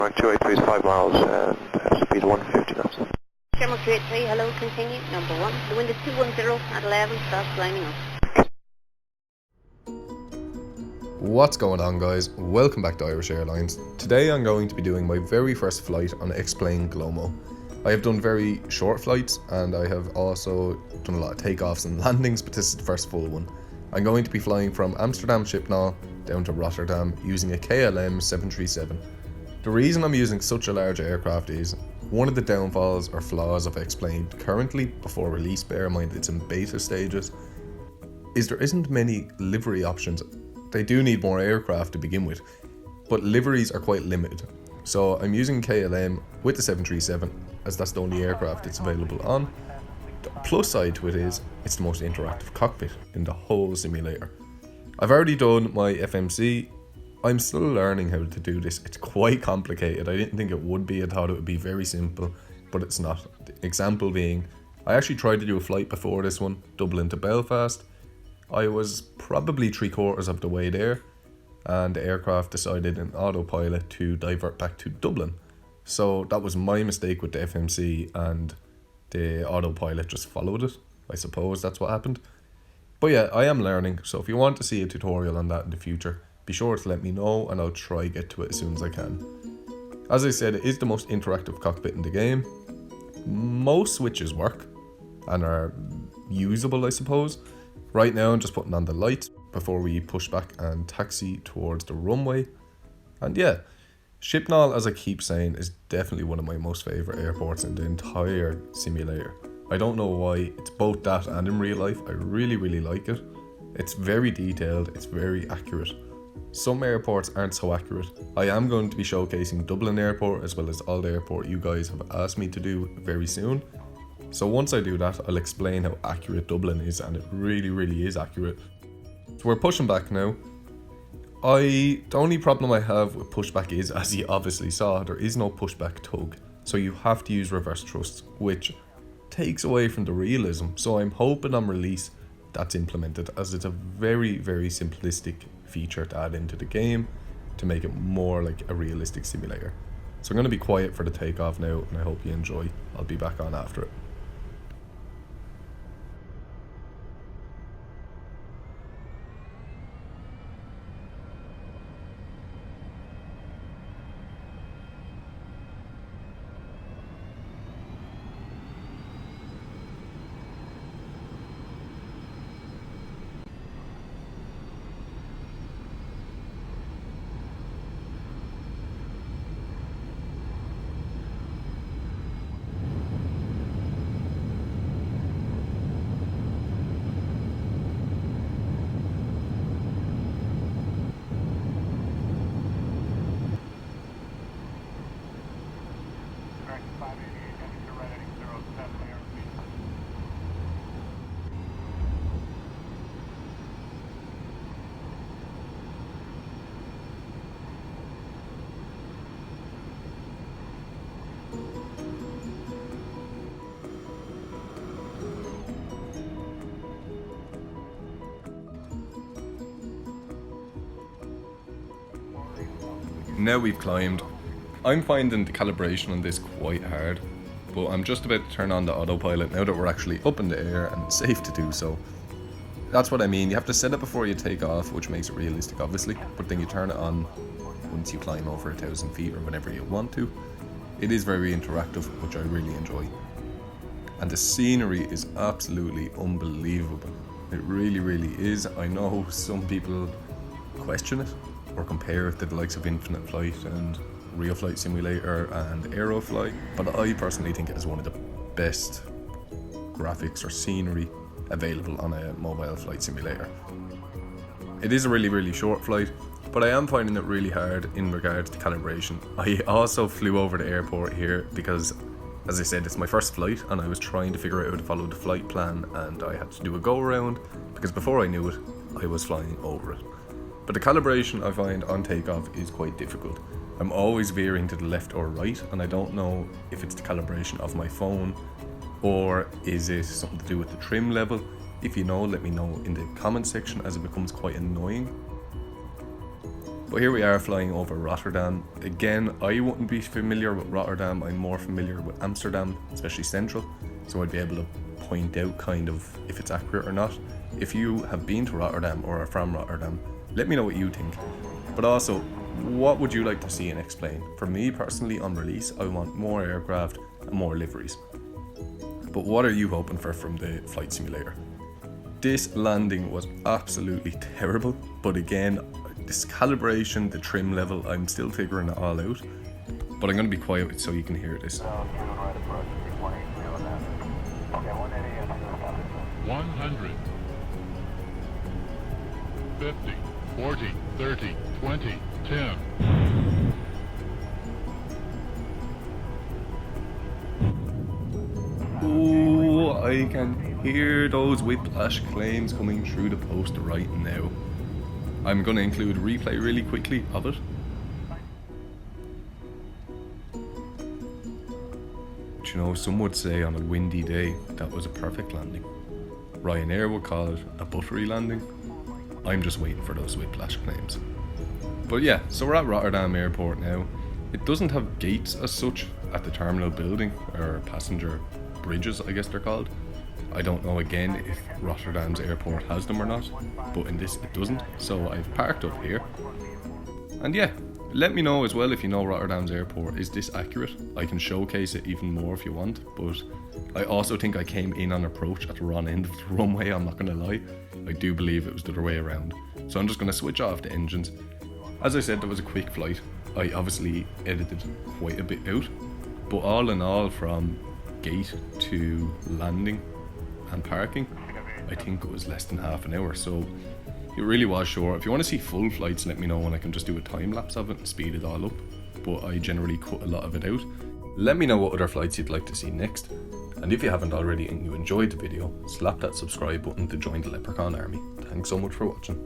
283 is 5 miles and speed 150 knots. Sherman 283, hello, continue, number 1. The wind is 210 at 11, stop climbing up. What's going on, guys? Welcome back to Irish Airlines. Today I'm going to be doing my very first flight on Xplane GloMo. I have done very short flights and I have also done a lot of takeoffs and landings, but this is the first full one. I'm going to be flying from Amsterdam Schipnol down to Rotterdam using a KLM 737. The reason I'm using such a large aircraft is one of the downfalls or flaws of Xplane currently, before release, bear in mind it's in beta stages, is there isn't many livery options. They do need more aircraft to begin with, but liveries are quite limited. So I'm using KLM with the 737 as that's the only aircraft it's available on. The plus side to it is it's the most interactive cockpit in the whole simulator. I've already done my FMC. I'm still learning how to do this. It's quite complicated. I didn't think it would be. I thought it would be very simple, but it's not. The example being, I actually tried to do a flight before this one, Dublin to Belfast. I was probably 3/4 of the way there, and the aircraft decided in autopilot to divert back to Dublin. So that was my mistake with the FMC, and the autopilot just followed it. I suppose that's what happened. But yeah, I am learning, so if you want to see a tutorial on that in the future, be sure to let me know and I'll try get to it as soon as I can. As I said, it is the most interactive cockpit in the game. Most switches work and are usable, I suppose. Right now I'm just putting on the lights before we push back and taxi towards the runway. And yeah, Schipnol, as I keep saying, is definitely one of my most favourite airports in the entire simulator. I don't know why, it's both that and in real life. I really like it. It's very detailed, it's very accurate. Some airports aren't so accurate. I am going to be showcasing Dublin Airport as well as all the airport you guys have asked me to do very soon. So once I do that, I'll explain how accurate Dublin is, and it really is accurate. So we're pushing back now. The only problem I have with pushback is, as you obviously saw, there is no pushback tug. So you have to use reverse thrusts, which takes away from the realism. So I'm hoping on release that's implemented, as it's a very simplistic feature to add into the game to make it more like a realistic simulator. So I'm going to be quiet for the takeoff now, and I hope you enjoy. I'll be back on after it. Now we've climbed. I'm finding the calibration on this quite hard, but I'm just about to turn on the autopilot now that we're actually up in the air and safe to do so. That's what I mean, you have to set it before you take off, which makes it realistic obviously, but then you turn it on once you climb over 1,000 feet or whenever you want to. It is very interactive, which I really enjoy. And the scenery is absolutely unbelievable. It really is. I know some people question it or compare it to the likes of Infinite Flight and Real Flight Simulator and Aerofly, but I personally think it is one of the best graphics or scenery available on a mobile flight simulator. It is a really short flight, but I am finding it really hard in regards to calibration. I also flew over the airport here because, as I said, it's my first flight and I was trying to figure out how to follow the flight plan, and I had to do a go around because before I knew it, I was flying over it. But the calibration I find on takeoff is quite difficult. I'm always veering to the left or right, and I don't know if it's the calibration of my phone or is it something to do with the trim level. If you know, let me know in the comment section, as it becomes quite annoying. But here we are flying over Rotterdam. Again, I wouldn't be familiar with Rotterdam, I'm more familiar with Amsterdam, especially central, so I'd be able to point out kind of if it's accurate or not. If you have been to Rotterdam or are from Rotterdam, let me know what you think. But also, what would you like to see in Xplane? For me personally, on release, I want more aircraft and more liveries. But what are you hoping for from the flight simulator? This landing was absolutely terrible, but again, this calibration, the trim level, I'm still figuring it all out. But I'm going to be quiet so you can hear this. 100, 50, 40, 30, 20, 10. Oh, I can hear those whiplash claims coming through the post right now. I'm going to include a replay really quickly of it. But you know, some would say on a windy day that was a perfect landing. Ryanair would call it a buttery landing. I'm just waiting for those whiplash claims. But yeah, so we're at Rotterdam Airport now. It doesn't have gates as such at the terminal building, or passenger bridges I guess they're called. I don't know again if Rotterdam's airport has them or not, but in this it doesn't, so I've parked up here. And yeah, let me know as well if you know Rotterdam's airport. Is this accurate? I can showcase it even more if you want, but I also think I came in on approach at the wrong end of the runway, I'm not going to lie. I do believe it was the other way around. So I'm just going to switch off the engines. As I said, there was a quick flight. I obviously edited quite a bit out, but all in all, from gate to landing and parking, I think it was less than half an hour, so it really was short. If you want to see full flights, let me know and I can just do a time lapse of it and speed it all up, but I generally cut a lot of it out. Let me know what other flights you'd like to see next, and if you haven't already and you enjoyed the video, slap that subscribe button to join the Leprechaun army. Thanks so much for watching.